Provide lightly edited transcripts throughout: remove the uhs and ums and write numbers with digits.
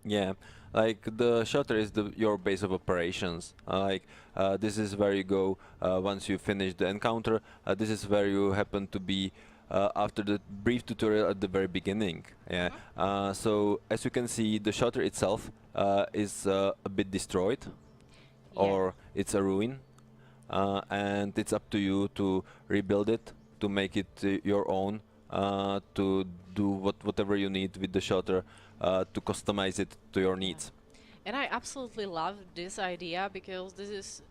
Yeah, like the shelter is your base of operations. This is where you go once you finish the encounter. This is where you happen to be after the brief tutorial at the very beginning. Yeah. Mm-hmm. So as you can see, the shelter itself is a bit destroyed, Yeah. or it's a ruin, and it's up to you to rebuild it, to make it your own, to do whatever you need with the shelter, to customize it to your Yeah. needs. And I absolutely love this idea because this is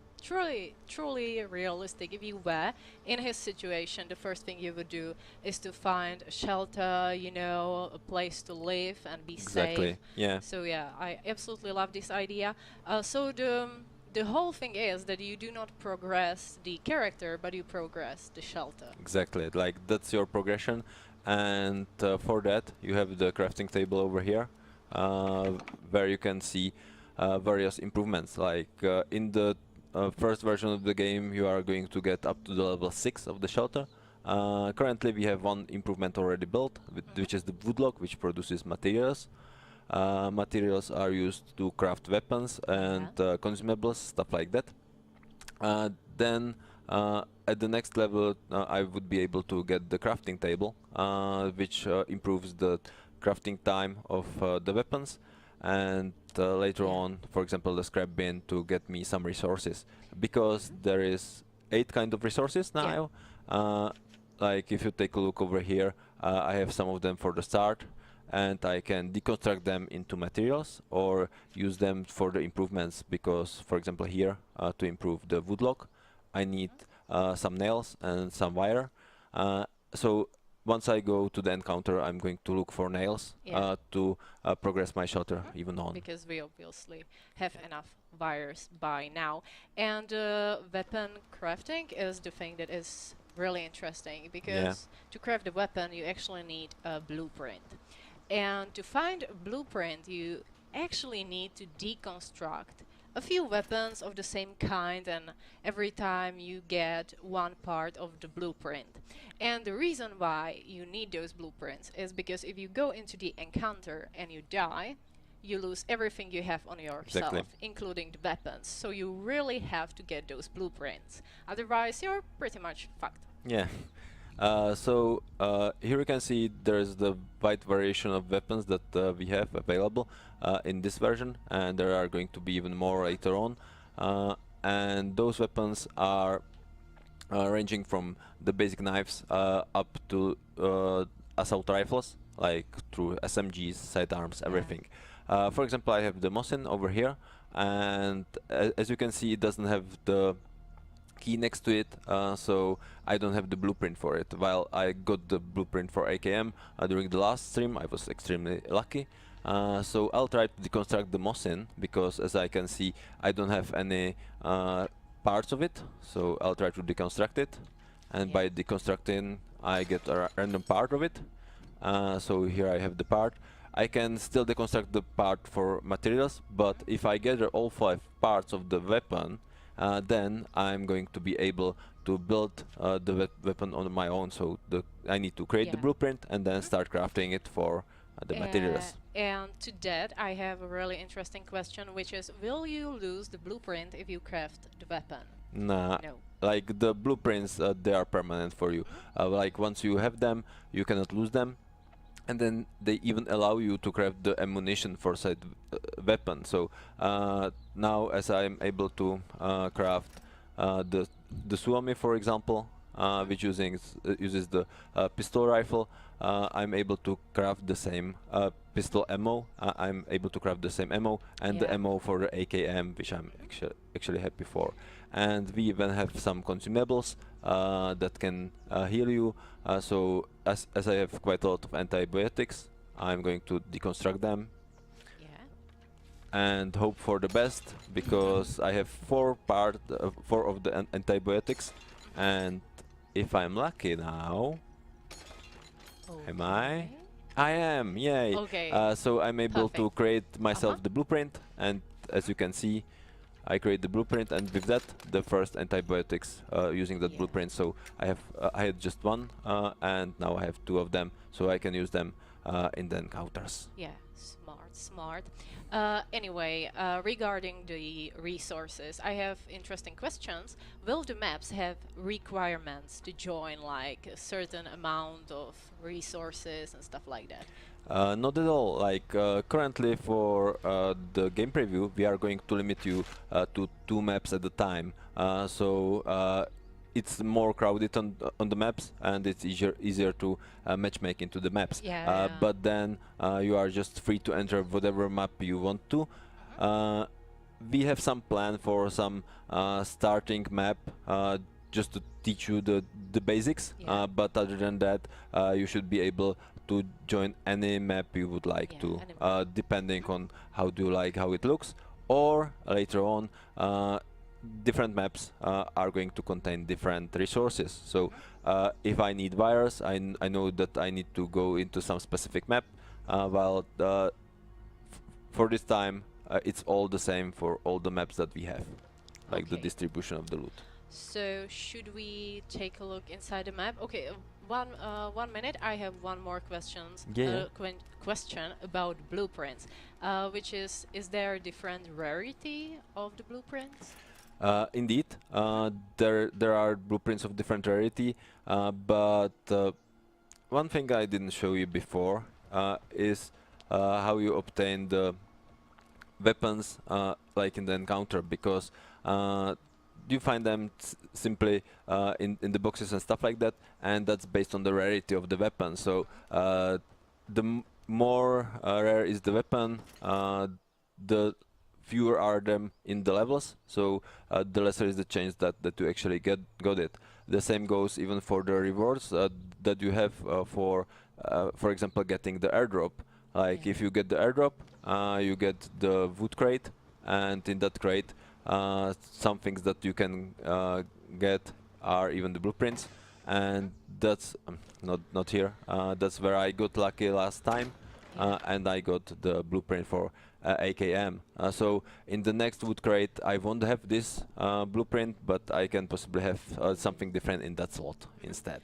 truly realistic. If you were in his situation, the first thing you would do is to find a shelter, you know, a place to live and be safe. Exactly. Yeah. So yeah, I absolutely love this idea. So the whole thing is that you do not progress the character, but you progress the shelter. Exactly. Like that's your progression, and for that you have the crafting table over here, uh, where you can see various improvements. Like in the first version of the game, you are going to get up to the level 6 of the shelter. Currently, we have one improvement already built, which is the woodlock, which produces materials. Materials are used to craft weapons and Yeah. consumables, stuff like that. Then at the next level, I would be able to get the crafting table, which improves the crafting time of the weapons, and later Yeah. on, for example, the scrap bin to get me some resources, because Mm-hmm. there is 8 kind of resources Yeah. now. Uh, like if you take a look over here, I have some of them for the start, and I can deconstruct them into materials or use them for the improvements, because for example here, to improve the woodlock, I need some nails and some wire. So once I go to the encounter, I'm going to look for nails Yeah. to progress my shelter Mhm. even on. Because we obviously have enough wires by now. And weapon crafting is the thing that is really interesting Yeah, because to craft the weapon, you actually need a blueprint. And to find a blueprint, you actually need to deconstruct a few weapons of the same kind, and every time you get one part of the blueprint. And the reason why you need those blueprints is because if you go into the encounter and you die, you lose everything you have on exactly. yourself, including the weapons. So you really have to get those blueprints. Otherwise, you're pretty much fucked. Yeah. Here you can see there's the wide variation of weapons that we have available in this version, and there are going to be even more later on. And those weapons are ranging from the basic knives up to assault rifles, like through SMGs, sidearms, everything. For example, I have the Mosin over here, and as you can see, it doesn't have the key next to it, so I don't have the blueprint for it. While I got the blueprint for AKM during the last stream, I was extremely lucky. So I'll try to deconstruct the Mosin, because as I can see, I don't have any parts of it, so I'll try to deconstruct it, and Yeah. by deconstructing I get a random part of it. So here I have the part. I can still deconstruct the part for materials, but if I gather all 5 parts of the weapon, then I'm going to be able to build the weapon on my own. So I need to create the Yeah. blueprint and then start crafting it for the materials. And to that, I have a really interesting question, which is, will you lose the blueprint if you craft the weapon? Nah, No. like the blueprints, they are permanent for you. Like once you have them, you cannot lose them. And then they even allow you to craft the ammunition for said weapon. So now, as I'm able to craft the Suomi, for example, which uses the pistol rifle, I'm able to craft the same pistol ammo. I'm able to craft the same ammo and the Yeah. ammo for the AKM, which I'm actually happy for. And we even have some consumables that can heal you. So as I have quite a lot of antibiotics, I'm going to deconstruct them Yeah. and hope for the best, because I have 4 of the antibiotics, and if I'm lucky now, am I? Okay. I am, yay! Okay. So I'm able to Perfect. create Uh-huh. myself the blueprint, and as you can see, I create the blueprint, and with that, the first antibiotics using that Yeah. blueprint. So I had just 1, and now I have 2 of them, so I can use them in the encounters. Yeah. Smart. Smart. Anyway, regarding the resources, I have interesting questions. Will the maps have requirements to join, like a certain amount of resources and stuff like that? Not at all. Like currently for the game preview, we are going to limit you to 2 maps at a time. It's more crowded on the maps, and it's easier to matchmake into the maps. Yeah. But then you are just free to enter whatever map you want to. We have some plan for some starting map just to teach you the basics. Yeah. But other than that, you should be able to join any map you would like Yeah, to, any map. depending on how do you like how it looks. Or later on, different maps are going to contain different resources. So if I need wires, I know that I need to go into some specific map. While for this time, it's all the same for all the maps that we have, like the Okay. distribution of the loot. So should we take a look inside the map? Okay, 1 minute. I have one more questions. Yeah. Question about blueprints, which is there a different rarity of the blueprints? Indeed, there are blueprints of different rarity, but one thing I didn't show you before is how you obtain the weapons like in the encounter, because you find them simply in the boxes and stuff like that, and that's based on the rarity of the weapon. So more rare is the weapon, the fewer are them in the levels, so the lesser is the chance that you actually got it. The same goes even for the rewards that you have for example, getting the airdrop. Like Yeah. if you get the airdrop, you get the wood crate, and in that crate, some things that you can get are even the blueprints, and that's not here. That's where I got lucky last time, Yeah. and I got the blueprint for AKM. So in the next wood crate, I won't have this blueprint, but I can possibly have something different in that slot instead.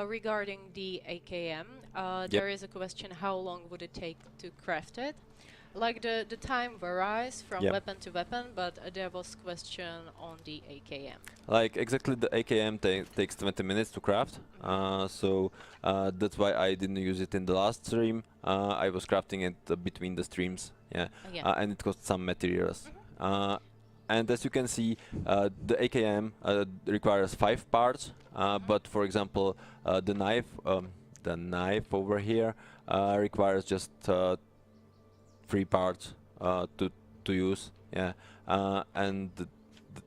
Regarding the AKM, Yep. there is a question: how long would it take to craft it? Like the time varies from Yep. weapon to weapon, but there was question on the AKM. Like exactly, the AKM takes 20 minutes to craft, so that's why I didn't use it in the last stream. I was crafting it between the streams, yeah, Yeah. and it cost some materials. And as you can see, the AKM requires 5 parts, but for example, the knife over here requires just 3 parts to use, yeah, and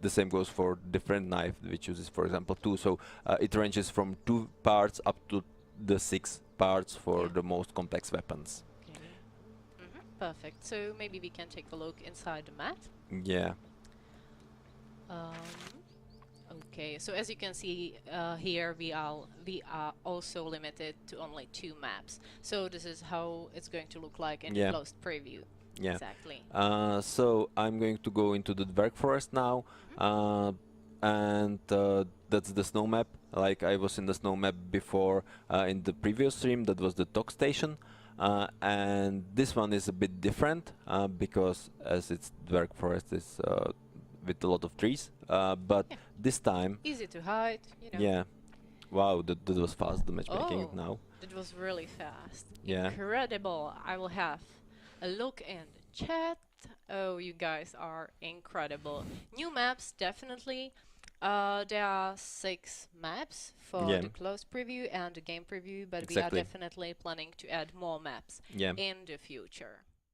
the same goes for different knife, which uses, for example, 2. So it ranges from 2 parts up to the 6 parts for Yeah. the most complex weapons. Okay. Perfect. So maybe we can take a look inside the map. Yeah. Okay. So as you can see here, we are also limited to only 2 maps. So this is how it's going to look like in Yeah. the closed preview. Yeah. Exactly. So I'm going to go into the dark forest now, and that's the snow map. Like I was in the snow map before in the previous stream, that was the Tok Station, and this one is a bit different because as it's dark forest, it's with a lot of trees. But Yeah. this time, Easy to hide, you know. yeah, wow, that was fast, the matchmaking Oh, now. that was really fast. Yeah. Incredible. I will have a look in the chat. Oh, you guys are incredible. New maps, definitely. There are 6 maps for Yeah. the closed preview and the game preview, but we are Exactly. definitely planning to add more maps Yeah. in the future.